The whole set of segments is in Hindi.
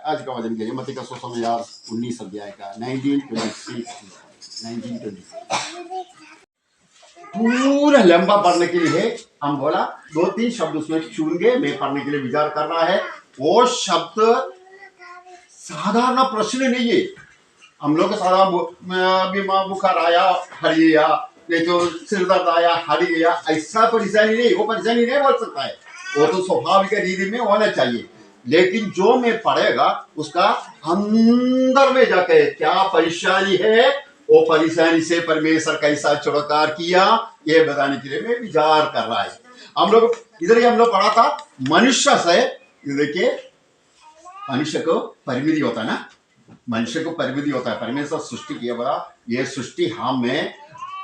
आज का वचन करिए मत्ती का सुसमाचार 19 अध्याय का 1926 पूरा लंबा पढ़ने के लिए हम बोला 2-3 शब्द उसमें चुनेंगे। मैं पढ़ने के लिए विचार कर रहा है। वो शब्द साधारण प्रश्न नहीं है। हम लोग साधारण बीमार बुखार आया हट गया, नहीं तो सिर दर्द आया हट गया, ऐसा परेशानी नहीं। वो परेशानी नहीं बोल सकता है, वो तो स्वाभाविक रीति में होना चाहिए। लेकिन जो मैं पढ़ेगा उसका अंदर में जाके क्या परेशानी है, वो परेशानी से परमेश्वर कैसा छुटकारा किया, ये बताने के लिए मैं विचार कर रहा है। हम लोग इधर ही हम लोग पढ़ा था मनुष्य से। देखिए मनुष्य को परिमिति होता है ना, मनुष्य को परिमिति होता है। परमेश्वर सृष्टि किया बड़ा, ये सृष्टि हमें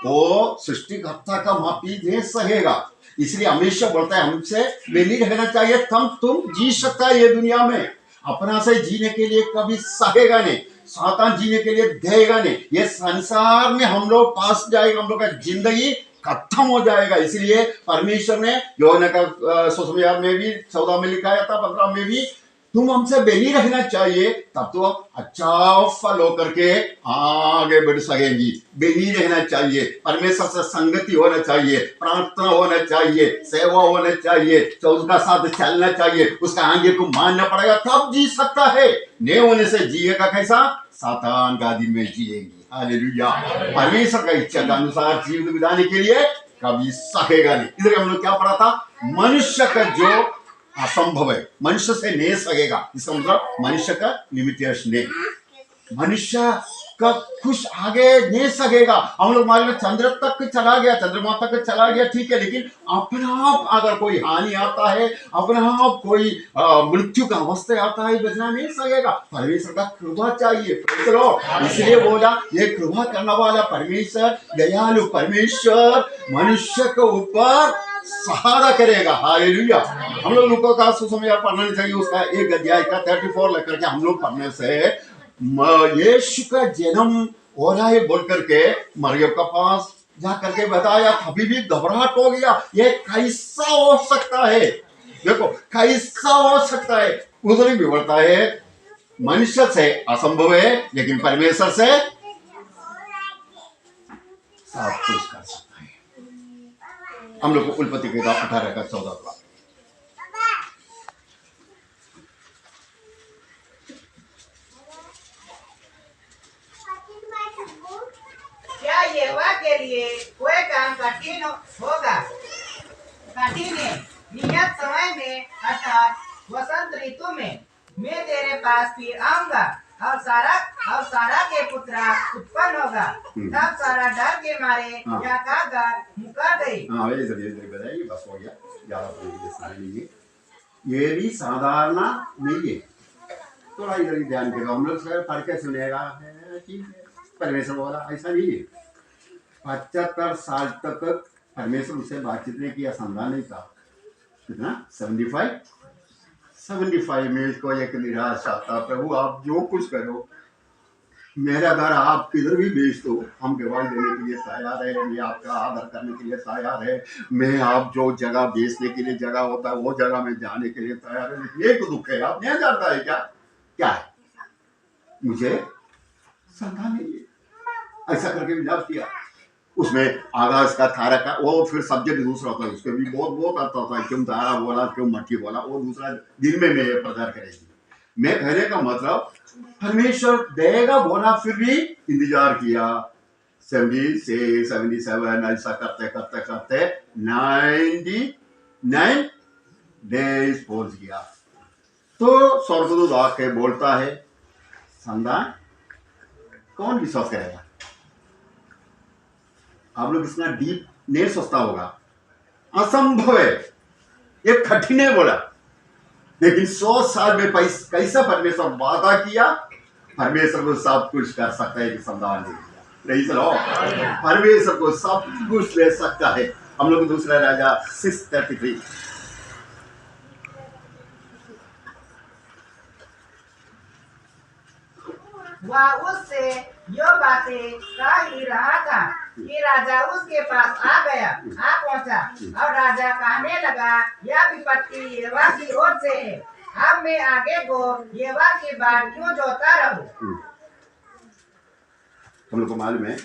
वो सृष्टिकर्ता का मापी दे सकेगा। इसलिए हमेशा बोलता है हमसे नहीं रहना चाहिए, तुम जी सकता है ये दुनिया में। अपना से जीने के लिए कभी सकेगा नहीं, सातान जीने के लिए देगा नहीं। ये संसार में हम लोग पास जाएगा, हम लोग का जिंदगी खत्म हो जाएगा। इसलिए परमेश्वर ने योहन्ना का सुसमाचार में भी 14 में लिखाया था, 15 में भी, तुम हमसे बेनी रहना चाहिए, तब तो अच्छा फल होकर के आगे बढ़ सकेंगी। बेनी रहना चाहिए, परमेश्वर से संगति होना चाहिए, प्रार्थना होना चाहिए, सेवा होना चाहिए, उसका साथ चलना चाहिए, उसका आगे को मानना पड़ेगा, तब जी सकता है। नहीं होने से जिएगा कैसा, सातान का दिन में जिएंगी। हालेलुया। परमेश्वर का इच्छा के अनुसार जीवन बिताने के लिए कभी सकेगा नहीं। इधर हम लोग क्या पढ़ा था, मनुष्य का जो असंभव है मनुष्य से नहीं सकेगा। इसका मतलब मनुष्य का लिमिटेशन नहीं, मनुष्य का कुछ आगे नहीं सकेगा। हम लोग मान लो चंद्र तक चला गया, चंद्रमा तक चला गया, ठीक है, लेकिन अपना आप अगर कोई हानि आता है, अपना आप कोई मृत्यु का अवस्था आता है, बचना नहीं सकेगा। परमेश्वर का कृपा चाहिए। इसलिए बोला ये कृपा करने वाला परमेश्वर, दयालु परमेश्वर मनुष्य के ऊपर सहारा करेगा। हालेलुया। हम लोग लूका का सुसमाचार पढ़ना चाहिए, उसका 1 अध्याय का 34 लेकर के हम लोग पढ़ने से यीशु का जन्म हो रहा है बोल करके मरियम का पास जा करके बताया, अभी भी घबराहट हो गया, ये कैसा हो सकता है। देखो कैसा हो सकता है, उधर भी बोलता है मनुष्य से असंभव है, लेकिन परमेश्वर से सब कुछ कर सकता है। हम लोग को उल्पत्ति के 18 का 14 क्या यहोवा के लिए कोई काम कठिन होगा? कठिन है। नियत समय में अर्थात वसंत ऋतु में मैं तेरे पास फिर आऊंगा और सारा के पुत्रा उत्पन्न होगा। तब सारा डर के मारे याकागार मुकर गई। बताइए, बस हो गया, ज्यादा ये भी साधारण नहीं है। थोड़ा इधर ध्यान करो, हम लोग पढ़ के सुनेगा ठीक है, परमेश्वर बोला ऐसा नहीं है। 75 साल तक परमेश्वर उससे बातचीत नहीं किया, समझा नहीं था। कितना 75 में इसको एक निराश आता, प्रभु आप जो कुछ करो, मेरा घर आप किधर भी भेज दो, हम गवाही देने के लिए तैयार है, मैं आपका आदर करने के लिए तैयार है, मैं आप जो जगह बेचने के लिए जगह होता है वो जगह में जाने के लिए तैयार है। लेकिन एक दुख है, आप नहीं जानता है क्या है, मुझे श्रद्धा नहीं है। ऐसा करके विलाप किया। उसमें आगाज का थारा का वो फिर सब्जेक्ट दूसरा होता है, उसके भी बहुत अर्थ होता है, क्यों तारा बोला क्यों मट्टी बोला, वो दूसरा दिन में मैं प्रचार करेगी। मैं कहने का मतलब परमेश्वर देगा बोला, फिर भी इंतजार किया। 76, 77 ऐसा करते करते करते 99 डेज पहुंच गया। तो स्वर्गदूत आके बोलता है, संतान कौन विश्वास करेगा। आप लोग इतना डीप नहीं सोचता होगा, असंभव है, ये कठिन है बोला, लेकिन 100 साल में कैसा परमेश्वर वादा किया, परमेश्वर को सब कुछ कर सकता है कि संतान दे दिया। नहीं चलो, परमेश्वर को सब कुछ ले सकता है। हम लोग दूसरा राजा 6:33 वह उससे यो बातें कह ही रहा था कि राजा उसके पास आ पहुंचा और राजा कहने लगा, यह विपत्ति यहोवा की ओर से है, अब मैं आगे को येवा की बात क्यों जोता रहूं? हम लोग को मालूम है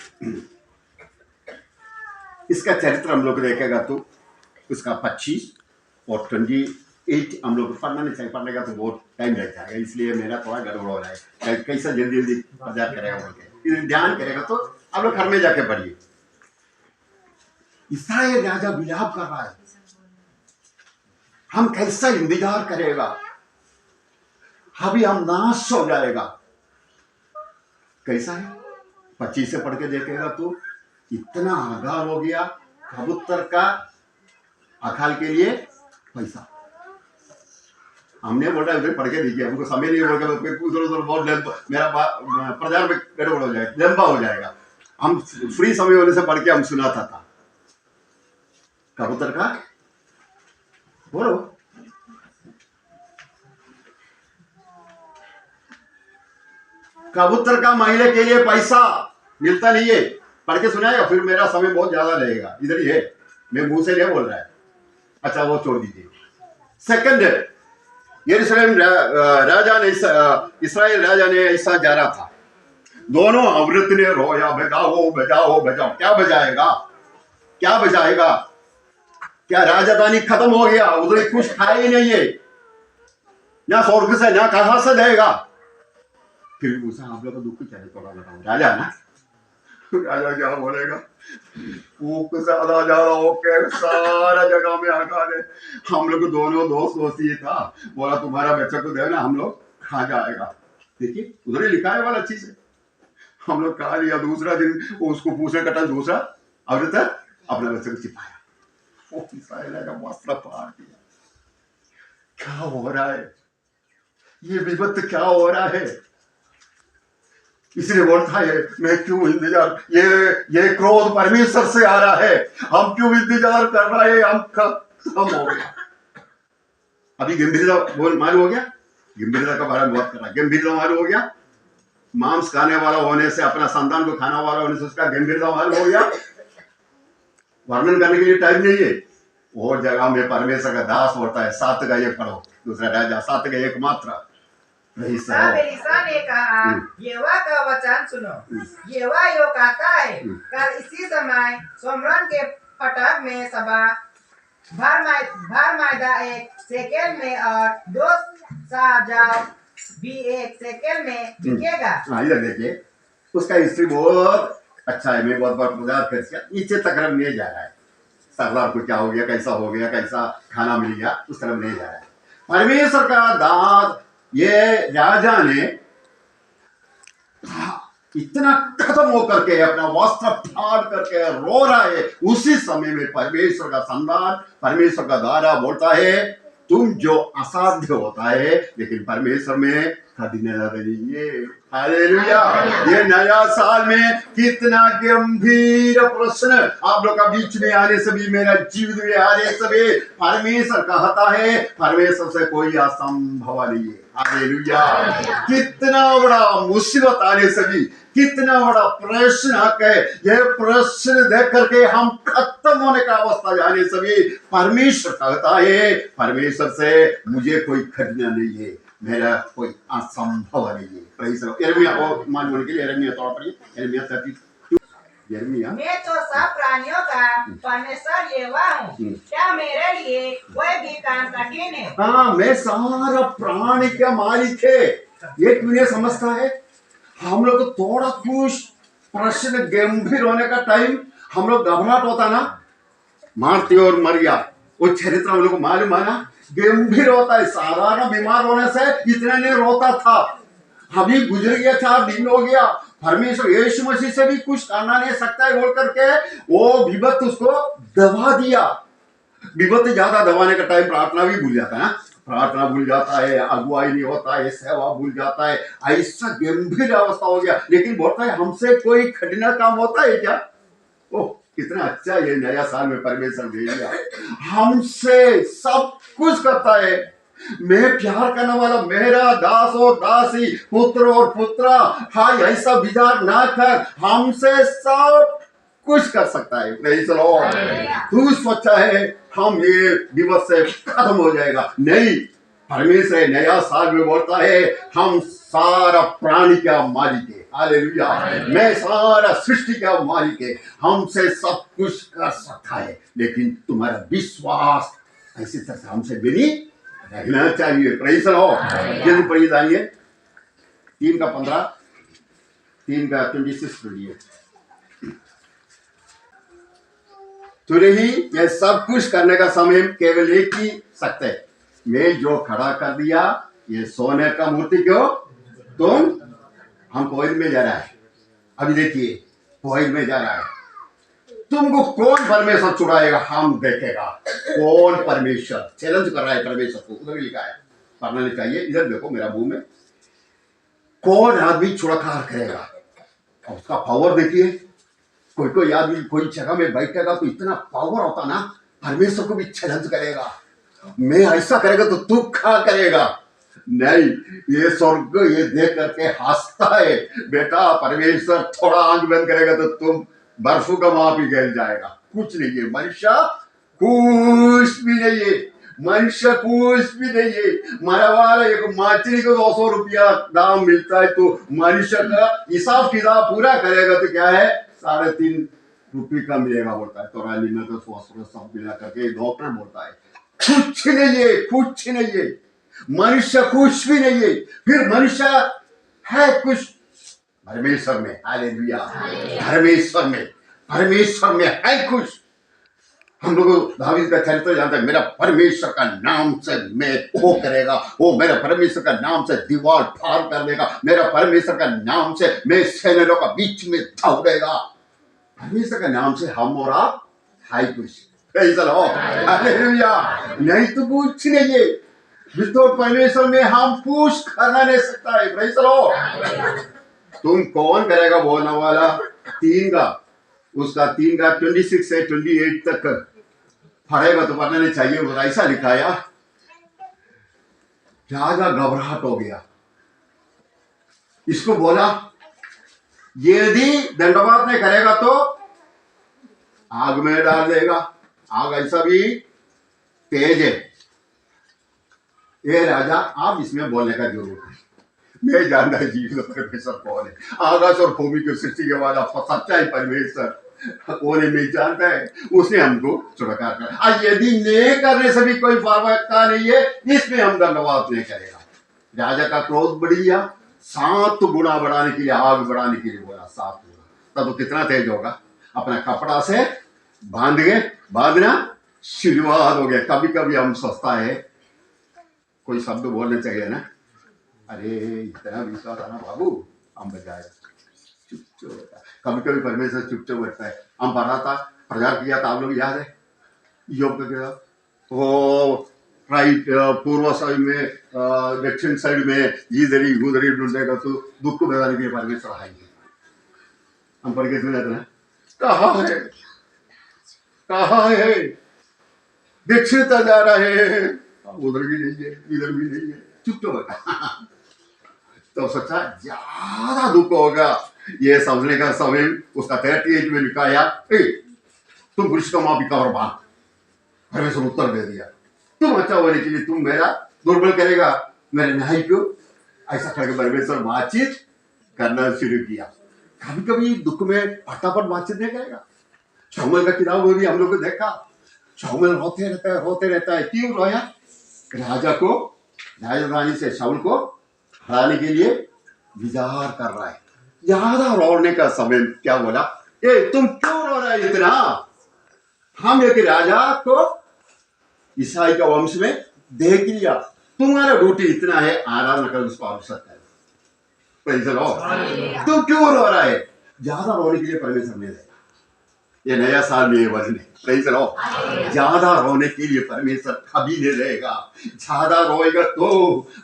इसका चरित्र हम लोग देखेगा तो उसका 25 और 28 हम लोग को पढ़ना नहीं चाहिए, पढ़ने का तो बहुत टाइम लग जाएगा, इसलिए मेरा थोड़ा गड़बड़ हो रहा है। कैसा जल्दी जल्दी प्रचार करेगा बोल के ध्यान करेगा तो आप लोग घर में जाके पढ़िए। इस्राएल राजा विलाप कर रहा है, हम कैसा इंतजार करेगा, अभी हम नाश हो जाएगा। कैसा है 25 से पढ़ के देखेगा तो इतना आगार हो गया, कबूतर का अखाल के लिए पैसा। हमने बोला उधर पढ़ के देखिए, हमको समय नहीं होगा, उधर उधर बहुत मेरा प्रचार में गड़बड़ हो जाएगा, लंबा हो जाएगा। हम फ्री समय होने से पढ़ के हम सुनाता था। कबूतर का बोलो, कबूतर का महीने के लिए पैसा मिलता नहीं है, पढ़ के सुनाएगा, फिर मेरा समय बहुत ज्यादा रहेगा। इधर ही है, मैं मुंह से नहीं बोल रहा है। अच्छा वो छोड़ दीजिए। सेकंड, यरूशलेम राजा ने इस्राएल राजा ने ऐसा जा रहा था, दोनों औरत ने रोया, बजाओ बजाओ बजाओ। क्या बजाएगा, क्या बजाएगा? क्या राजधानी खत्म हो गया? उधर कुछ खाए ही नहीं है, ना स्वर्ग से ना कहां से देगा। फिर भी उसे आप लोग का दुख चाहिए, थोड़ा बताओ। राजा ना, राजा क्या बोलेगा? भूख से आधा जा रहा हो के सारा जगह में आका दे। हम लोग दोनों दोस्त दोस्ती था, बोला तुम्हारा बच्चा को दे ना, हम लोग खा जाएगा। देखिए उधर ही लिखा है वाला चीज है। हम लोग खा लिया, दूसरा दिन उसको पूछे कटा, दूसरा औरत अपने बच्चे को छिपाया। का वस्त्र फाड़ दिया। क्या हो रहा है? ये विपत्ति क्या हो रहा है? इसलिए बोलता है मैं क्यों इंतजार, ये क्रोध परमेश्वर से आ रहा है, हम क्यों इंतजार कर रहे हैं, हम खत्म हो गया। अभी गंभीरता बोल मालूम हो गया, गंभीरता का बारे में बात कर रहा है। गंभीरता मालूम हो गया, मांस खाने वाला होने से, अपना संतान को खाने वाला होने से उसका गंभीरता मालूम हो गया। वर्णन करने के लिए टाइम नहीं है। और जगह में परमेश्वर का दास होता है। 7 का 1 पढ़ो, दूसरा राजा 7 का 1 मात्र। तब एलीशा ने कहा, यहोवा का वचन सुनो। यहोवा यो कहता है, कल इसी समय सोमरन के फटक में सभा भर मैदा 1 शेकेल में और 2 साजाव भी 1 शेकेल में बिकेगा। इधर देखिए, उसका हिस्ट्री बहुत अच्छा है। मैं बहुत बार प्रचार कर नीचे तक नहीं जा रहा है। सरदार को क्या हो गया, कैसा हो गया, कैसा खाना मिल गया, उस तरफ नहीं जा रहा है। परमेश्वर का दास ये राजा ने इतना खत्म होकर के अपना वस्त्र फाड़ करके रो रहा है। उसी समय में परमेश्वर का संतान, परमेश्वर का द्वारा बोलता है, तुम जो असाध्य होता है लेकिन परमेश्वर में कठिनाई नहीं है। हालेलुया। ये नया साल में कितना गंभीर प्रश्न आप लोग का बीच में आने से भी, मेरा जीवित में आने से भी परमेश्वर कहता है, परमेश्वर से कोई असंभव नहीं है। हालेलुया। कितना बड़ा मुसीबत आने से भी, कितना बड़ा प्रश्न आके, ये प्रश्न देख करके हम खत्म होने का अवस्था जाने से भी परमेश्वर कहता है, परमेश्वर से मुझे कोई कठिनाई नहीं है, मेरा कोई असंभव नहीं है। यिर्मयाह को मानने के लिए यिर्मयाह तौर पर यिर्मयाह 32 यिर्मयाह, मैं तो सब प्राणियों का परमेश्वर यहोवा हूँ, क्या मेरे लिए कोई भी काम कठिन है? हाँ, मैं सारा प्राणी का मालिक है। ये क्यों नहीं समझता है? हम लोग तो थोड़ा कुछ प्रश्न गंभीर होने का टाइम हम लोग घबराहट होता ना, मारती और मरिया वो चरित्र हम लोग को मालूम है ना, गंभीर होता है। साधारण बीमार होने से इतना नहीं रोता था, अभी गुजर गया 4 दिन हो गया, परमेश्वर यीशु मसीह से भी कुछ करना नहीं सकता है बोल करके वो विपत्ति उसको दबा दिया। विपत्ति ज्यादा दबाने का टाइम प्रार्थना भी भूल जाता है ना, प्रार्थना भूल जाता है, अगुवाई नहीं होता है, सेवा भूल जाता है, ऐसा गंभीर अवस्था हो गया। लेकिन बोलता है हमसे कोई कठिन काम होता है क्या? ओह कितना अच्छा ये नया साल में परमेश्वर दे दिया, हमसे सब कुछ करता है। मैं प्यार करने वाला मेरा दास और दासी, पुत्र और पुत्रा, हाँ ऐसा विचार ना कर, हमसे सब कुछ कर सकता है। नहीं चलो तू सोचा है हम ये दिवस से खत्म हो जाएगा, नहीं, परमेश्वर नया साल में बोलता है हम सारा प्राणी का मालिक है, हालेलुया। मैं सारा सृष्टि का मालिक है, हमसे सब कुछ कर सकता है, लेकिन तुम्हारा विश्वास ऐसी तरह से हमसे बनी रहना चाहिए। Praise the Lord. जल्दी पढ़िए दानिएल 3:15, 3:26 पढ़िए। तुझे ही यह सब कुछ करने का समय केवल एक ही सकता है। मैं जो खड़ा कर दिया ये सोने का मूर्ति क्यों तुम हम कोयल में जा रहा है। अभी देखिए कोयल में जा रहा है, तुमको कौन परमेश्वर छुड़ाएगा हम देखेगा। कौन परमेश्वर चैलेंज कर रहा है परमेश्वर को, उधर लिखा है, पढ़ना नहीं चाहिए। इधर देखो मेरा मुंह में, कौन आदमी छुड़ाकार करेगा और उसका पावर देखिए। कोई कोई आदमी कोई जगह में बैठेगा तो इतना पावर होता ना, परमेश्वर को भी चैलेंज करेगा, मैं ऐसा करेगा तो तू क्या करेगा। नहीं, ये स्वर्ग ये देख करके हंसता है, बेटा परमेश्वर थोड़ा आंख बंद करेगा तो तुम बर्फों का माप ही गिर जाएगा। कुछ नहीं है, मनुष्य कुछ भी नहीं है, मनुष्य कुछ भी नहीं है। मारा वाला एक मछली को 200 रुपया दाम मिलता है, तो मनुष्य का हिसाब किताब पूरा करेगा तो क्या है 3.5 रुपये का मिलेगा बोलता है। तो रानी में तो सब मिला करके डॉक्टर बोलता है कुछ नहीं है, कुछ नहीं है, मनुष्य कुछ भी नहीं है। फिर मनुष्य है कुछ परमेश्वर में, हालेलुया। परमेश्वर में, परमेश्वर में है कुछ। हम लोग दावीद का चरित्र जानते हैं, मेरा परमेश्वर का नाम से मैं वो करेगा, वो मेरा परमेश्वर का नाम से दीवार पार कर देगा, मेरा परमेश्वर का नाम से मैं सैनिकों का बीच में दौड़ेगा। परमेश्वर का नाम से हम और आप है कुछ। हालेलुया। नहीं तो कुछ नहीं है, विदाउट परमेश्वर में हम कुछ करना नहीं सकता है। Praise the Lord. तुम कौन करेगा बोलने वाला 3 का, उसका 3 का 26 से 28 तक पढ़ेगा तो पढ़ना नहीं चाहिए। ऐसा लिखाया, राजा घबराहट हो गया, इसको बोला यदि दंडवत नहीं करेगा तो आग में डाल देगा। आग ऐसा भी तेज है। ये राजा आप इसमें बोलने का जरूरत है, मैं जानता है जीवित परमेश्वर कौन है। आकाश और भूमि की सृष्टि के बाद सच्चाई परमेश्वर कौन है मैं जानता है, उसने हमको छुड़कार कर। यदि नहीं करने से भी कोई फायदा नहीं है, इसमें हम धन्यवाद नहीं करेगा। राजा का क्रोध बढ़ गया, 7 गुना बढ़ाने के लिए, आग बढ़ाने के लिए बोला 7 गुना। तब तो कितना तेज होगा, अपना कपड़ा से बांधना शुरुआत हो गया। कभी कभी हम सोचता है कोई शब्द बोलना चाहिए ना, अरे इतना विश्वास आना बाबू हम बजाए चुप होता है। कभी कभी परमेश्वर चुप बैठता है। हम पढ़ा था, प्रचार किया था, आप लोग याद है, योग का वो राइट पूर्व साइड में दक्षिण साइड में इधर उधर ढूंढेगा तो दुख बताने के लिए परमेश्वर आएंगे। हम पढ़ के सुना था, कहाँ है कहाँ है, दक्षिण तक जा रहा है, उधर भी नहीं है इधर भी नहीं है, चुप बैठा। तो सोचा ज्यादा दुख होगा, ये समझने का समय उसका 38 में लिखाया, तुम पुरुष का माँ पिता और बाप। परमेश्वर उत्तर दे दिया, तुम अच्छा होने के लिए तुम मेरा दुर्बल करेगा, मेरे नहीं क्यों। ऐसा करके परमेश्वर बातचीत करना शुरू किया। कभी कभी दुख में फटाफट बातचीत नहीं करेगा। शमूएल का किताब में भी हम लोग को देखा, शमूएल रोते रहता है। क्यों रोया? राजा को, राजधानी से शाऊल को हराने के लिए विचार कर रहा है। ज्यादा रोने का समय क्या बोला, ए तुम क्यों रो रहे इतना, हम एक राजा को ईसाई का वंश में देख लिया, तुम्हारा ड्यूटी इतना है, आराधना कर उसको आवश्यकता है। Praise the Lord. तुम क्यों रो रहा है? ज्यादा रोने के लिए परमेश्वर ने देगा। ये नया साल में ये वजन है। Praise the Lord. ज्यादा रोने के लिए परमेश्वर कभी नहीं रहेगा। ज्यादा रोएगा तो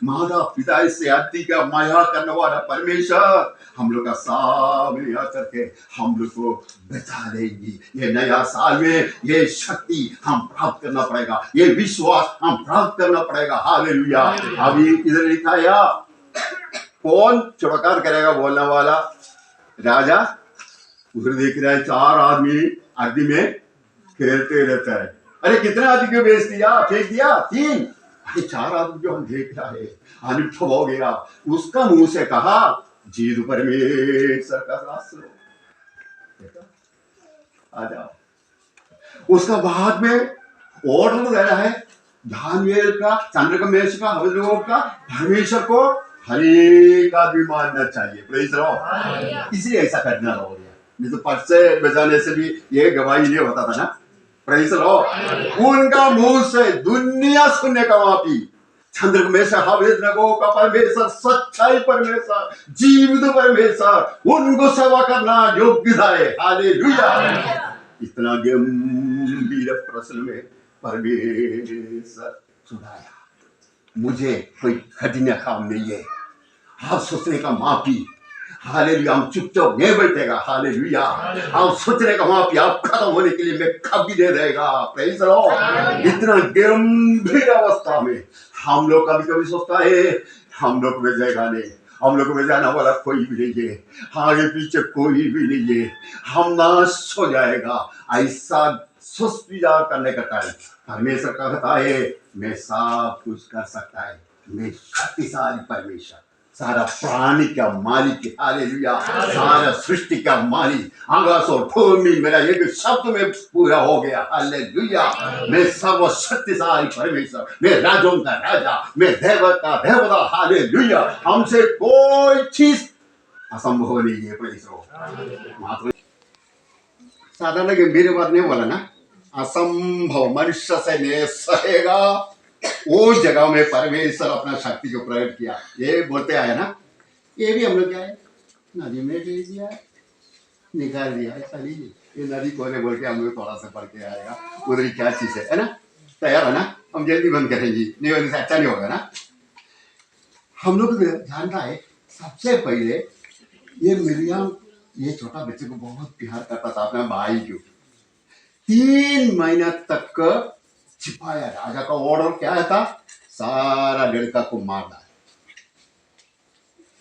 माता पिता से अति का माया करने वाला परमेश्वर हम लोग का सामने आकर के हम लोग को बचा देगी। ये नया साल में ये शक्ति हम प्राप्त करना पड़ेगा, ये विश्वास हम प्राप्त करना पड़ेगा। हालेलुया। अभी इधर लिखाया, कौन चुड़कार करेगा बोलने वाला राजा, उधर देख रहा है 4 आदमी आदमी में खेलते रहता है। अरे कितना आदमी को बेच दिया, फेंक दिया? 3। ये चार आदमी जो हम देख रहे हैं, अनुभव हो गया, उसका मुंह से कहा जीव परमेश्वर का दास लो, आ जाओ। उसका बाद में ऑर्डर दे रहा है दानिएल का, चंद्रकमेश का, हवलोक का, परमेश्वर को हर एक आदमी मानना चाहिए। प्रेज रहो, इसलिए ऐसा करना हो गया, नहीं तो पर्चे बजाने से भी ये गवाही नहीं होता था ना। प्रेज रहो, उनका मुंह से दुनिया सुनने का माफी, चंद्रकमेश हवलोक का परमेश्वर, सच्चाई परमेश्वर, जीवित परमेश्वर, उनको सेवा करना योग्यता है। हालेलुया। इतना गंभीर प्रश्न में परमेश्वर सुनाया, मुझे कोई कठिन काम नहीं है, आप सोचने का माफी। हालेलुया, हम चुपचाप नहीं बैठेगा। हालेलुया, आप सोचने का माफी आप खत्म होने के लिए मैं कभी दे देगा। Praise Lord. इतना गंभीर अवस्था में हम लोग कभी कभी सोचता है हम लोग में जाएगा नहीं, हम लोग में जाना वाला कोई भी नहीं है, आगे पीछे कोई भी नहीं है, हम नाश हो जाएगा। ऐसा सुस्विचार करने का टाइम परमेश्वर का कहता है मैं सब कुछ कर सकता है, मैं शक्तिशाली परमेश्वर, सारा प्राणी का मालिक। हालेलुया, सारा सृष्टि का मालिक, आकाश और भूमि मेरा एक शब्द में पूरा हो गया। हालेलुया, मैं सर्वशक्तिशाली परमेश्वर, मैं राजों का राजा, मैं देवता देवता। हालेलुया, हमसे कोई चीज असंभव नहीं है। प्रेज़ साधारण गंभीर बात नहीं बोला ना, असंभव मनुष्य से नहीं सहेगा, वो जगह में परमेश्वर अपना शक्ति को प्रयोग किया। ये बोलते आए ना, ये भी हम लोग क्या है नदी में भेज दिया, निकाल दिया, चली ये नदी को बोल के हम लोग थोड़ा सा पढ़ के आएगा उधर क्या चीज है ना। तैयार है ना, हम जल्दी बंद करेंगे, नहीं होने से अच्छा नहीं होगा ना। हम लोग जानता है सबसे पहले ये मिरियम, ये छोटा बच्चे को बहुत प्यार करता था अपने भाई को, 3 महीना तक छिपाया। राजा का ऑर्डर क्या था, सारा लड़का को मारना है।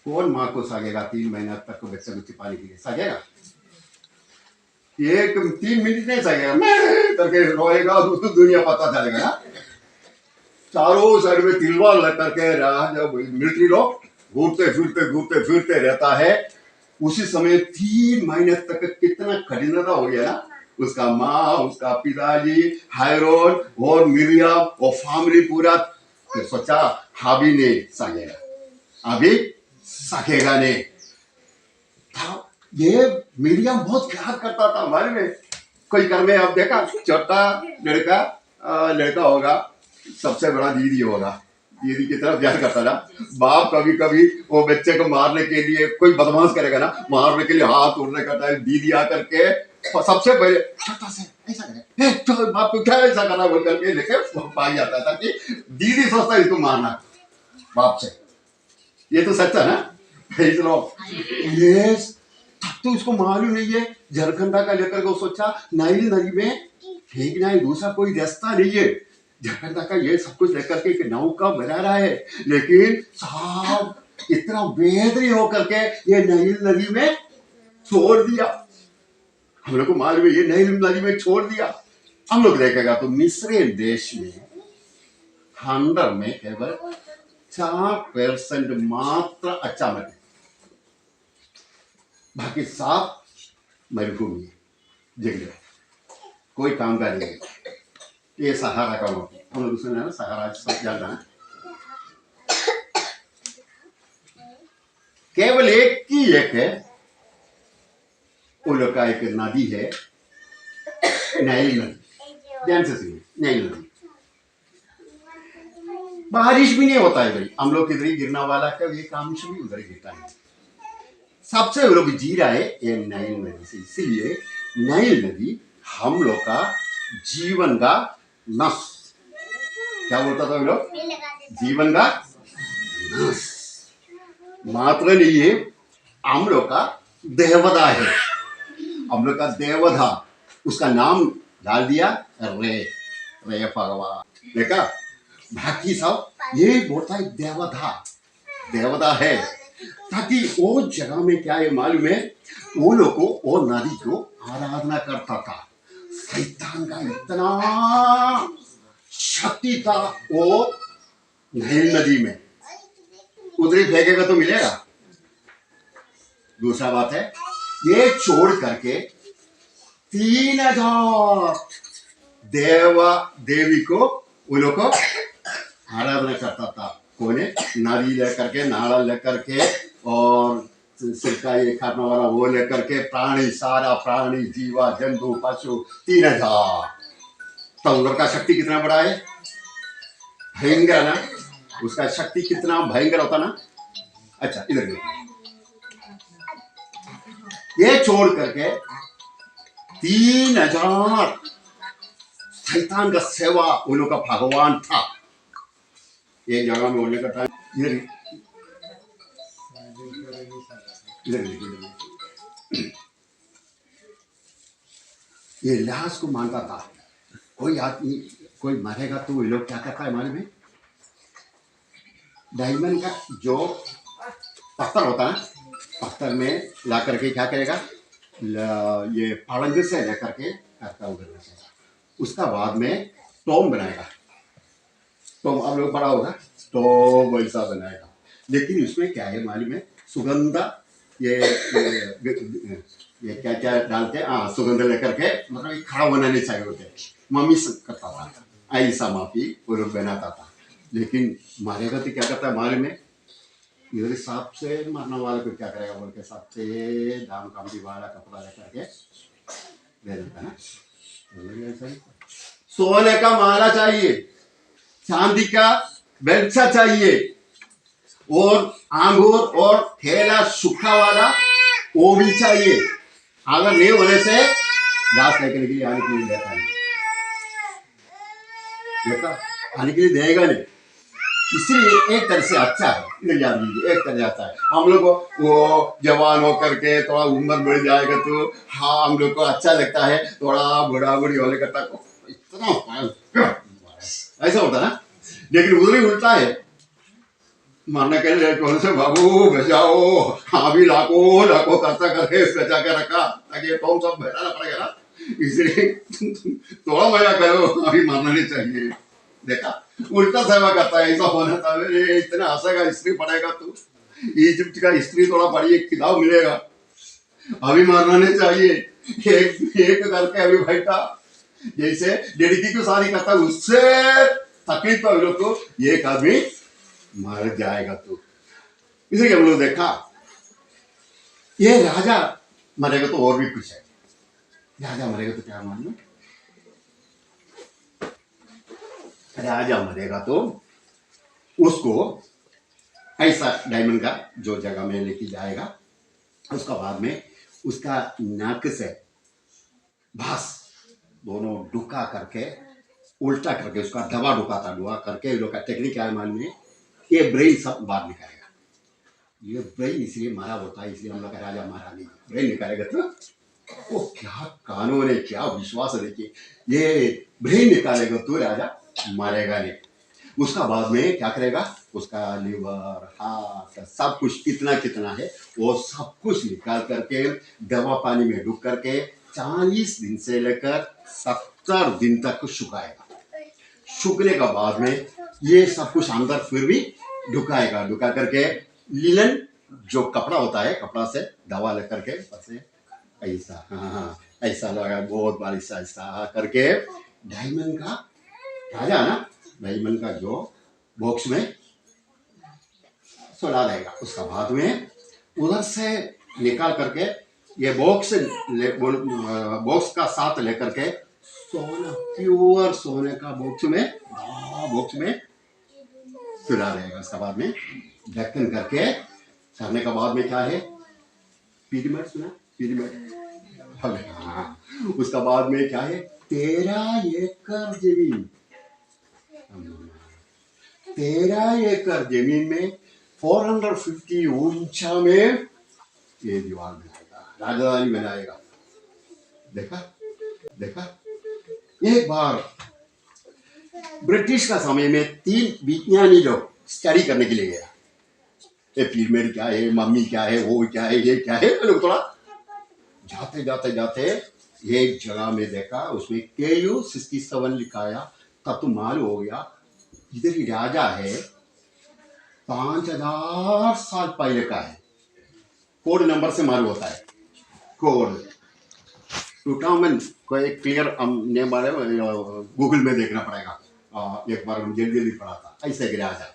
कौन माँ को सकेगा 3 महीना तक बच्चे को छिपाने के लिए, सकेगा? एक 3 मिनट नहीं सकेगा, करके रोएगा तो दुनिया पता चलेगा ना। चारों साइड में तिलवार लग करके राजा मिलिट्री लोग घूरते फिरते रहता है। उसी समय 3 महीने तक कितना कठिनता हो गया ना, उसका माँ, उसका पिताजी, हायरोन और मिरियम और फैमिली पूरा। फिर सोचा हाबी ने सकेगा, अभी सकेगा नहीं। ये मिरियम बहुत प्यार करता था हमारे में, कोई घर में अब देखा छोटा लड़का होगा, सबसे बड़ा दीदी होगा, दीदी की तरफ प्यार करता ना। बाप कभी कभी वो बच्चे को मारने के लिए, कोई बदमाश करेगा ना, मारने के लिए हाथ उड़ने का टाइम दीदी आकर के सबसे पहले छोटा से ऐसा करे, तो बाप को क्या ऐसा करना बोल करके लेके भाग जाता था कि दीदी सोचता है इसको मारना बाप से। ये तो सच्चा ना। ये तब तो उसको मालूम नहीं है, झारखंडा का लेकर के सोचा नाइल नदी में फेंकना है, दूसरा कोई रास्ता नहीं है। झारखंडा का ये सब कुछ लेकर के नौका बना रहा है, लेकिन साहब इतना बेहतरीन होकर के ये नाइल नदी में छोड़ दिया। हम लोग को मालूम है ये नाइल नदी में छोड़ दिया। हम लोग देखेगा तो मिस्र देश में 100 में केवल 4% मात्र अच्छा मटे, बाकी साफ मरुभूमि जंगल, कोई काम का नहीं है। ये सहारा का मौका, हम लोग सुना ना, सहारा सब जानता है। केवल एक है, उन लोग का एक नदी है, नाइल नदी। ध्यान से सुनिए, नाइल नदी। बारिश भी नहीं होता है भाई, हम लोग किधर ही गिरना वाला है, ये काम से भी उधर ही गिरता है। सबसे वो लोग जी रहा है ये नाइल नदी से, इसीलिए नाइल नदी हम लोग का जीवन का नस, क्या बोलता था वो लोग, जीवन का नस मात्र नहीं है, हम लोग का देवता है। हम लोग का देवता, उसका नाम डाल दिया रे भगवान। देखा, बाकी सब ये बोलता है देवता है, ताकि वो जगह में क्या है मालूम है, वो लोग को वो नदी को आराधना करता था। शैतान का इतना शक्ति था, वो नील नदी में, उधर ही फेंकेगा तो मिलेगा। दूसरा बात है, ये छोड़ करके 3,000 देवा देवी को उन लोग को आराधना करता था। कौन है? नदी लेकर के, नाला लेकर के, और सिरका ये खाने वाला वो लेकर के, प्राणी, सारा प्राणी, जीवा जंतु पशु 3,000। तो उधर का शक्ति कितना बड़ा है, भयंकर ना, उसका शक्ति कितना भयंकर होता ना। अच्छा इधर देखिए, ये छोड़ करके 3,000 शैतान का सेवा उन लोग का भगवान था। एक जगह में होने का टाइम, इधर इधर इधर, ये लाश को मानता था। कोई आदमी कोई मरेगा तो ये लोग क्या करता है मालूम है? डायमंड का जो पत्थर होता है, पत्थर में ला करके क्या करेगा, ये पलंग से लेकर के करता उधर, उसका बाद में टोम बनाएगा। टोम आप लोग बड़ा होगा तो वैसा बनाएगा, लेकिन उसमें क्या है मालूम है? सुगंध, ये क्या क्या डालते हैं, हाँ सुगंध लेकर के, मतलब ये खड़ा बनाने चाहिए होते। मम्मी करता था ऐसा, माफी वो लोग बनाता था। लेकिन मारेगा तो क्या करता है मालूम है? इधर सांप से मारने वाले को क्या करेगा बोल के, सांप से दाम कामती वाला कपड़ा लेकर के दे देता है ना। सोने का माला चाहिए, चांदी का बेलचा चाहिए, और अंगूर और ठेला सूखा वाला वो भी चाहिए। अगर नहीं होने से लाश लेकर के लिए आने के लिए देता नहीं, देखा आने के लिए देगा नहीं। इसलिए एक तरह से अच्छा है, इधर याद लीजिए, एक तरह से अच्छा है। हम लोग को वो जवान होकर के थोड़ा उम्र बढ़ जाएगा तो हाँ हम लोग को अच्छा लगता है, थोड़ा बूढ़ा बूढ़ी होने का तक इतना ऐसा होता ना। लेकिन उधर ही उल्टा है, मारने के लिए कौन से बाबू बचाओ, हाँ भी लाखों लाखों खर्चा करके बचा के रखा ताकि टॉम सब बैठाना पड़ेगा ना, इसलिए थोड़ा मजा करो, अभी मारना नहीं चाहिए। देखा उल्टा सेवा करता है, ऐसा होना था। इतना हंसेगा, स्त्री पढ़ेगा तो इजिप्ट का हिस्ट्री थोड़ा पढ़िए, किताब मिलेगा। अभी मारना नहीं चाहिए, एक एक करके अभी बैठा, जैसे लड़की को शादी करता है उससे तकलीफ तो लोग को, एक आदमी मर जाएगा तो। इसलिए हम लोग देखा, ये राजा मरेगा तो और भी कुछ है। राजा मरेगा तो क्या मालूम? राजा मरेगा तो उसको ऐसा डायमंड का जो जगह में लेके जाएगा, उसका बाद में उसका नाक से भास दोनों डुका करके, उल्टा करके उसका दबा डुकाता, डुआ करके लोग का टेक्निक क्या है मालूम है? ये ब्रेन सब बाहर निकालेगा। ये ब्रेन इसलिए मारा होता है, इसलिए हम लोग का राजा मारा नहीं, ब्रेन निकालेगा तो वो क्या कानून है, क्या विश्वास है। देखिए ये ब्रेन निकालेगा तो राजा मारेगा नहीं। उसका बाद में क्या करेगा, उसका लिवर, हार्ट, सब कुछ कितना कितना है वो सब कुछ निकाल करके दवा पानी में डूब करके 40 दिन से लेकर 70 दिन तक सुखाएगा। सूखने का बाद में ये सब कुछ अंदर फिर भी ढुकाएगा, ढुका करके लिनन जो कपड़ा होता है, कपड़ा से दवा लेकर के ऐसा, हाँ ऐसा लगा, बहुत बार ऐसा ऐसा करके डायमंड का राजा ना, डायमंड का जो बॉक्स में सुला देगा। उसका बाद में उधर से निकाल करके ये बॉक्स बॉक्स का साथ लेकर के सोना, प्योर सोने का बॉक्स में सुला देगा। उसका बाद में ढक्कन करके करने का बाद में क्या है, पिरामिड सुना, पिरामिड, हाँ। उसका बाद में क्या है, 13 एकड़ जमीन, 13 एकड़ जमीन में 450 ऊंचा में ये दीवार बनाएगा, राजधानी बनाएगा। देखा देखा। एक बार ब्रिटिश का समय में 3 विज्ञानी लोग स्टडी करने के लिए गया, ये पिरामिड क्या है, मम्मी क्या है, वो क्या है, ये क्या है। लोग थोड़ा जाते जाते जाते एक जगह में देखा, उसमें KU 67 लिखाया। तब तो मालूम हो गया इधर ही राजा है, 5000 साल पहले का है। कोड नंबर से मालूम होता है। कोड टूटामेन को एक क्लियर नेम वाले गूगल में देखना पड़ेगा। एक बार हम जल्दी जल्दी पढ़ा था, ऐसे गिरा जाए।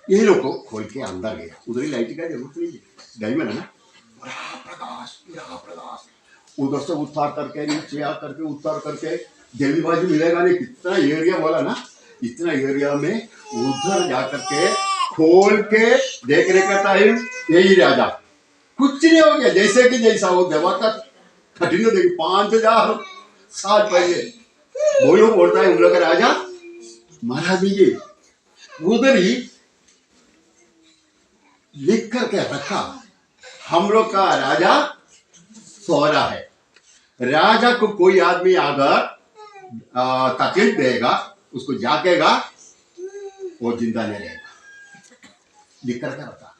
ये लोग को खोल के अंदर गया, उधर ही लाइट का जरूरत नहीं है, डायमंड है ना, पूरा प्रकाश उधर से उतार करके नीचे आ करके उतार करके जल्दीबाजी मिलेगा नहीं। कितना एरिया बोला ना, इतना एरिया में उधर जा करके खोल के देखने का टाइम यही राजा कुछ नहीं हो गया, जैसे कि जैसा हो देवा का कठिन देखिए 5000 साल पहले वो लोग बोलता है उन लोग का राजा मारा दीजिए। उधर ही लिख करके रखा, हम लोग का राजा सो रहा है। राजा को कोई आदमी अगर तकलीफ देगा, उसको जागेगा, वो जिंदा नहीं रहेगा। लिख करके रखा,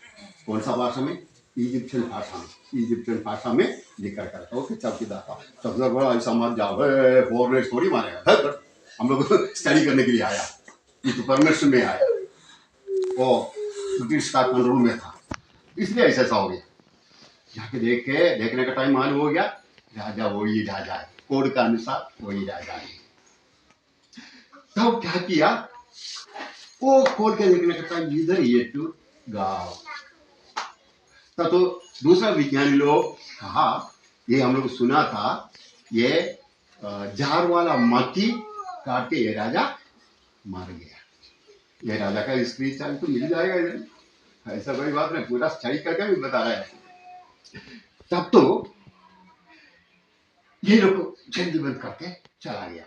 कौन सा भाषा में? इजिप्शियन भाषा में। इजिप्शियन भाषा में लिख करके रखा। ओके, चौकीदार सबसे बड़ा ऐसा मत जाओ, फॉरनेट थोड़ी मारेगा। हम लोग स्टडी करने के लिए आया, तो परमिशन में आया, वो ब्रिटिश का कंट्रोल में था, इसलिए ऐसा हो गया। जाके देखने का टाइम मालूम हो गया, राजा वही राजा है, कोड का अनुसार वही राजा है। तब क्या किया, वो कोड के देखने का टाइम इधर ये टू गाँव। तब तो दूसरा विज्ञानी लोग कहा, ये हम लोग सुना था, ये जार वाला मक्खी काट के ये राजा मार गया। ये राजा का स्क्रीन चार्ज तो मिल जाएगा इधर, ऐसा कोई बात नहीं, पूरा स्टडी करके भी बता रहा है। तब तो ये लोग जल्दी बंद करके चला गया।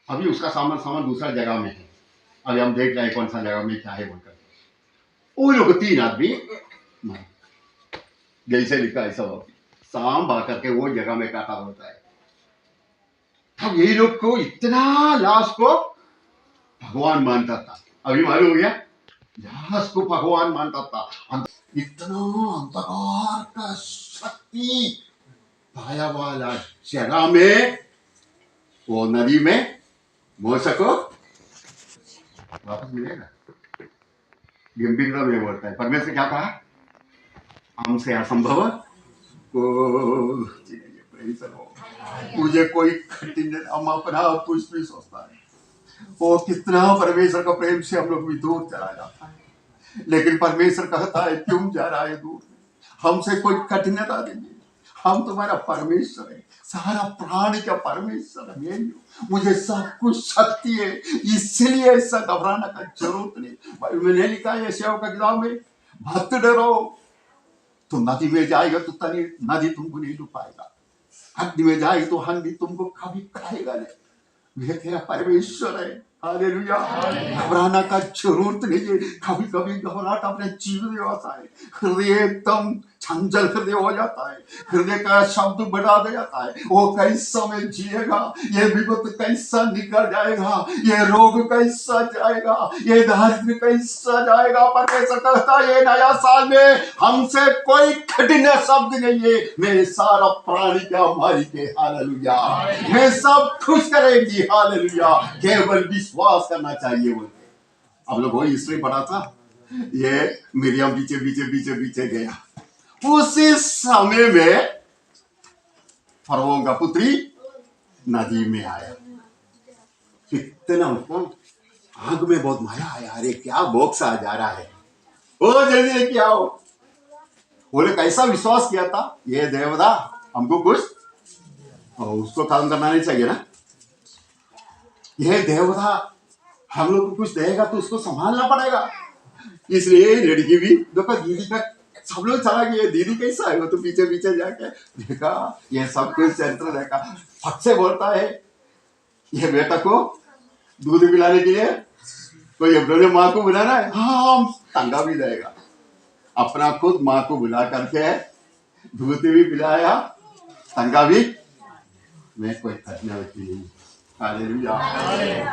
अभी उसका सामान दूसरा जगह में है, अभी हम देख रहे हैं कौन सा जगह में क्या है बोलकर। वो लोग 3 आदमी मारे, जैसे लिखा ऐसा हो, शाम बा करके वो जगह में काटा होता है। अब यही लोग को इतना लाश को भगवान मानता था, अभी मालूम हो गया, लाश को भगवान मानता था। इतना अंधकार का शक्ति पाया वाला जगह में, वो नदी में मूसा को वापस मिलेगा। गंभीरता में बोलता है, परमेश्वर क्या कहा, हमसे असंभव मुझे कोई कठिन, हम अपना कुछ भी सोचता है, वो कितना परमेश्वर का प्रेम से हम लोग भी दूर चला जाता है। लेकिन परमेश्वर कहता है, क्यों जा रहा है दूर, हमसे कोई कठिनता नहीं, हम तुम्हारा परमेश्वर है, सारा प्राणी का परमेश्वर है, मुझे सब कुछ शक्ति है, इसलिए ऐसा घबराने का जरूरत नहीं। मैंने लिखा है यशायाह का किताब में, मत डरो, तुम नदी में जाएगा तो नदी तुमको नहीं डूब पाएगा, अग्नि में जाएगी तो अग्नि तुमको कभी खाएगा नहीं, वे तेरा परमेश्वर है। हालेलुया, घबराना का जरूरत नहीं है। कभी कभी घबराहट अपने जीवन में आता है, हृदय एकदम चंचल हृदय हो जाता है, हृदय का शब्द बढ़ा दे जाता है, वो कैसा में जिएगा, ये विपत्ति कैसा निकल जाएगा, ये रोग कैसा जाएगा, ये दारिद्र्य कैसा जाएगा। परमेश्वर कहता है, ये नया साल में हमसे कोई कठिन शब्द नहीं है, मेरे सारा प्राणी का मालिक है। हालेलुया, मैं सब खुश करेंगी। हालेलुया, केवल विश्वास करना चाहिए बोलते। अब लोग वही हिस्ट्री पढ़ा था, ये मिरियम पीछे पीछे पीछे पीछे गया, उसी समय में फरोह का पुत्री नदी में आया। कितना उसको आग में बहुत माया आया, अरे क्या बॉक्स आ जा रहा है, ओ जल्दी क्या हो। बोले कैसा विश्वास किया था, ये देवता हमको कुछ, उसको काम करना नहीं चाहिए ना, ये देवता हम लोग को कुछ देगा तो उसको संभालना पड़ेगा। इसलिए लड़की भी देखो, दीदी का सब लोग चला गया, दीदी कैसा है, वो तो पीछे पीछे जाके देखा, ये सब कुछ चरित्र देखा, फट से बोलता है, ये बेटा को दूध पिलाने के लिए कोई अपने माँ को बुलाना है, हाँ तंगा भी देगा। अपना खुद माँ को बुला करके दूध भी पिलाया, तंगा भी, मैं कोई खतना नहीं। हालेलुया,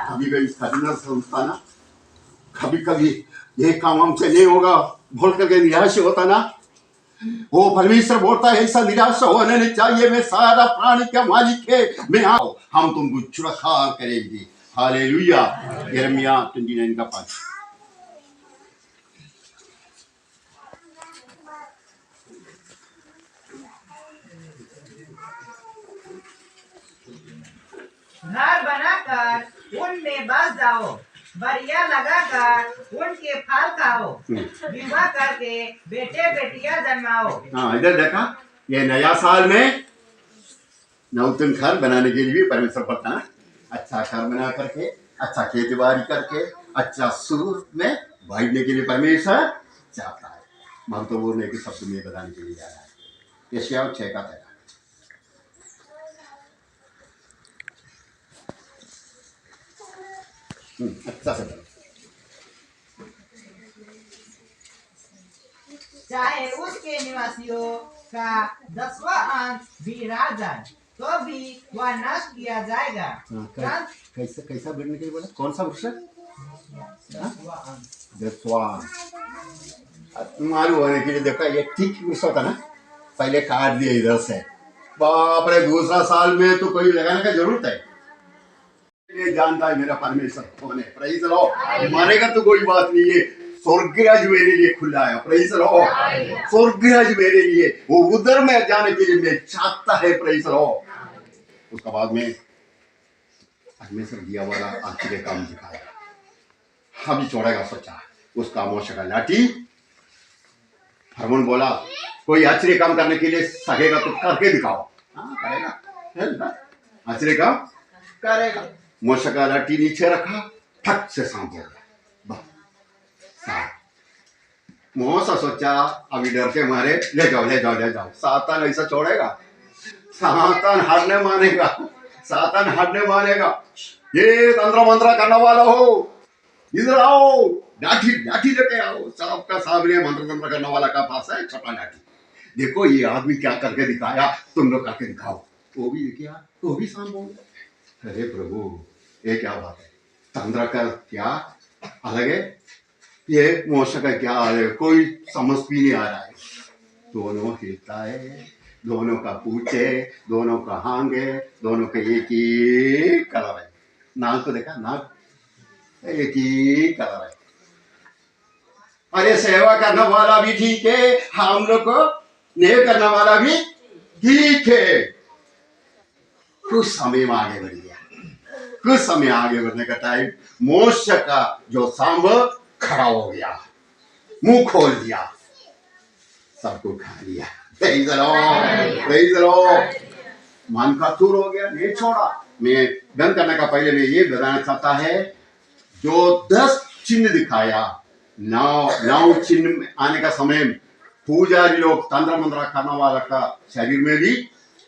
कभी कभी खतना सोचता ना, कभी कभी ये काम हमसे नहीं होगा बोल करके निराश होता ना, वो परमेश्वर बोलता है ऐसा निराश होने नहीं चाहिए, मैं सारा प्राणी का मालिक है, मैं आओ हम तुमको छुड़ाछाड़ करेंगे। हालेलुया, यिर्मयाह 29 का 5। घर बनाकर उनमें बस जाओ, बढ़िया लगाकर उनके फल खाओ, विवाह करके बेटे बेटियां जन्माओ। हाँ, इधर देखा, ये नया साल में नूतन घर बनाने के लिए भी परमेश्वर पड़ता है। अच्छा घर बना करके, अच्छा खेती बाड़ी करके, अच्छा सुर में बैठने के लिए परमेश्वर चाहता है। हम तो बोलने के शब्द में बताने के लिए जा रहा है। यशायाह 6 का 13। अच्छा से करो। चाहे उसके निवासियों का 10वां अंश भी रह जाए तो भी वह नष्ट किया जाएगा। कैसे कैसा बैठने के लिए बोला? कौन सा वृक्ष? 10वां अंश। 10वां। मालूम होने के लिए देखा, ये ठीक वृक्ष होता ना, पहले काट दिया इधर से। बाप रे, दूसरा साल में तो कोई लगाने का जरूरत है। ये जानता है मेरा परमेश्वर कौन है। Praise the Lord. मरेगा तो कोई बात नहीं है, स्वर्गराज मेरे लिए खुला है। Praise the Lord. स्वर्गराज मेरे लिए, वो उधर में जाने के लिए मैं चाहता है। Praise the Lord. उसके बाद में परमेश्वर दिया वाला आखिरी काम दिखाया, अभी छोड़ेगा सोचा। उसका मोशा का लाठी, फरमान बोला, कोई आश्चर्य काम करने के लिए सकेगा तो करके दिखाओ। हाँ, करेगा, आश्चर्य काम करेगा। मोशा का लाठी नीचे रखा, ठक से सांप हो गया। मोसा सोचा, अभी डर के मारे, ले जाओ ले जाओ ले जाओ। सातान ऐसा छोड़ेगा? सातान हारने मानेगा, सातान हारने मानेगा। ये तंत्र मंत्र करने वाला हो, इधर आओ, लाठी लाठी लेके आओ। सांप का सामने मंत्र तंत्र करने वाला का पास है छोटा लाठी। देखो ये आदमी क्या करके दिखाया, तुम लोग करके दिखाओ। वो भी क्या, वो भी सांप हो गया। अरे प्रभु, ये क्या बात है? तंत्र का क्या अलग है, ये मोशा का क्या अलग है, कोई समझ भी नहीं आ रहा है। दोनों हिलता है, दोनों का पूछ है, दोनों का हांग है, दोनों का एक ही कलर है। नाक को देखा, नाक एक ही कलर है। अरे सेवा करने वाला भी ठीक है, हम लोग को नेक करने वाला भी ठीक है। कुछ समय में आगे बढ़ गया, कुछ समय आगे बढ़ने का टाइम, मोशा का जो सांब खड़ा हो गया, मुंह खोल दिया, सबको खा लिया। Praise the Lord, praise the Lord. मन का चूर हो गया, नहीं छोड़ा। मैं बंद करने का पहले मैं ये बताना चाहता है, जो 10 चिन्ह दिखाया, 9 चिन्ह में आने का समय पुजारी लोग तंत्र मंत्र करने वाला का शरीर में भी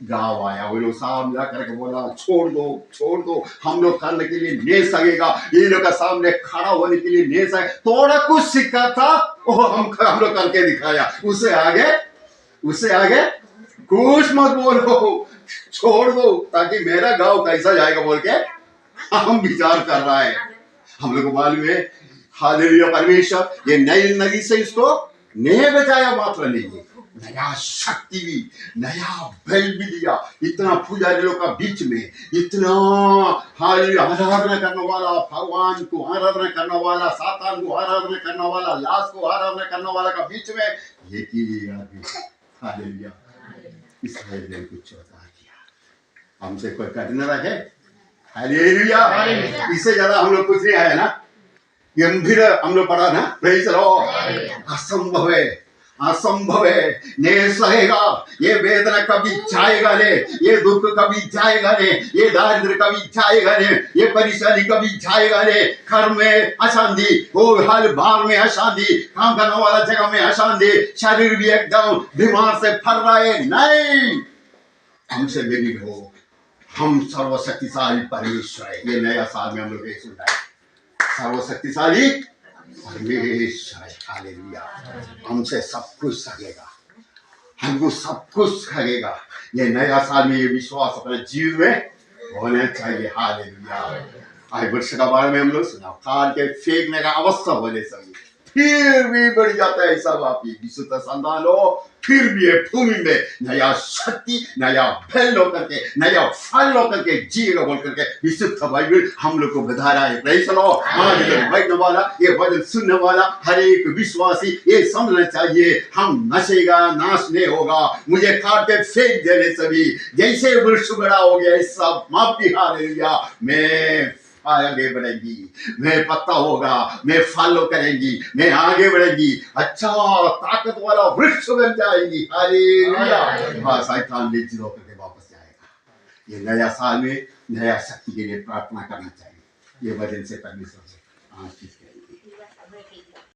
गाँव आया। वो लोग साहब मिला करके बोला, छोड़ दो, हम लोग करने के लिए नहीं सकेगा, ये लोग का सामने खड़ा होने के लिए नहीं सके। थोड़ा कुछ सिक्का था, वो हम लोग करके दिखाया। उससे आगे कुछ मत बोलो, छोड़ दो, ताकि मेरा गांव कैसा जाएगा बोल के हम विचार कर रहा है। हम लोग को मालूम है, हालेलुया, परमेश्वर ये नई नदी से इसको नहीं बचाया मात्र नहीं है, नया शक्ति भी, नया बल भी दिया। इतना पुजारी लोग का बीच में, इतना हालेलुया आराधना करने वाला, भगवान को आराधना करने वाला, सातान को आराधना करने वाला, लाश को आराधना करने वाला का बीच में एक ही आदमी, हालेलुया, इसराइल ने कुछ बता दिया। हमसे कोई कठिन रहे, हालेलुया, इससे ज्यादा हम लोग कुछ नहीं आया ना। गंभीर हम लोग पढ़ा ना, प्रेज़ द लॉर्ड। असंभव है, नहीं सहेगा। ये वेदना कभी जाएगा ने, ये दुख कभी जाएगा ने, ये दारिद्र कभी जाएगा ने, ये परेशानी कभी जाएगा ने। घर में अशांति, वो हर बार में अशांति, काम करने वाला जगह में अशांति, शरीर भी एकदम बीमार से फर रहा है। नहीं, हमसे मेरी हो, हम सर्वशक्तिशाली परमेश्वर है। ये नया साल में हम लोग ये सुनना है, सर्वशक्तिशाली परमेश्वर है। हालेलुया, हमसे सब कुछ सकेगा, हमको सब कुछ करेगा। ये नया साल में ये विश्वास अपने जीवन में होना चाहिए। हालेलुया। आज वर्ष का बारे में हम लोग सुना, काट के फेंकने का अवस्था होने चाहिए, फिर भी बढ़ जाता है सब। आप विशुद्ध संतान हो, फिर भी ये भूमि में नया शक्ति, नया बल होकर के, नया फल होकर के जिएगा बोल करके विशुद्ध बाइबल हम लोग को बता रहा है। Praise the Lord. आज ये बैठने वाला, ये वचन सुनने वाला हर एक विश्वासी ये समझना चाहिए, हम नशेगा, नाश नहीं होगा। मुझे काट के फेंक देने सभी, जैसे वृक्ष बड़ा हो गया सब मापी हालेलुया, मैं आगे बढ़ेगी, मैं पत्ता होगा, मैं फॉलो करेंगी, मैं आगे बढ़ेगी, अच्छा ताकत वाला वृक्ष बन जाएगी। हालेलुया। हाँ, शैतान नीचे होकर के वापस जाएगा। ये नया साल में नया शक्ति के लिए प्रार्थना करना चाहिए। ये वजन से परमेश्वर से आशीष करेंगे।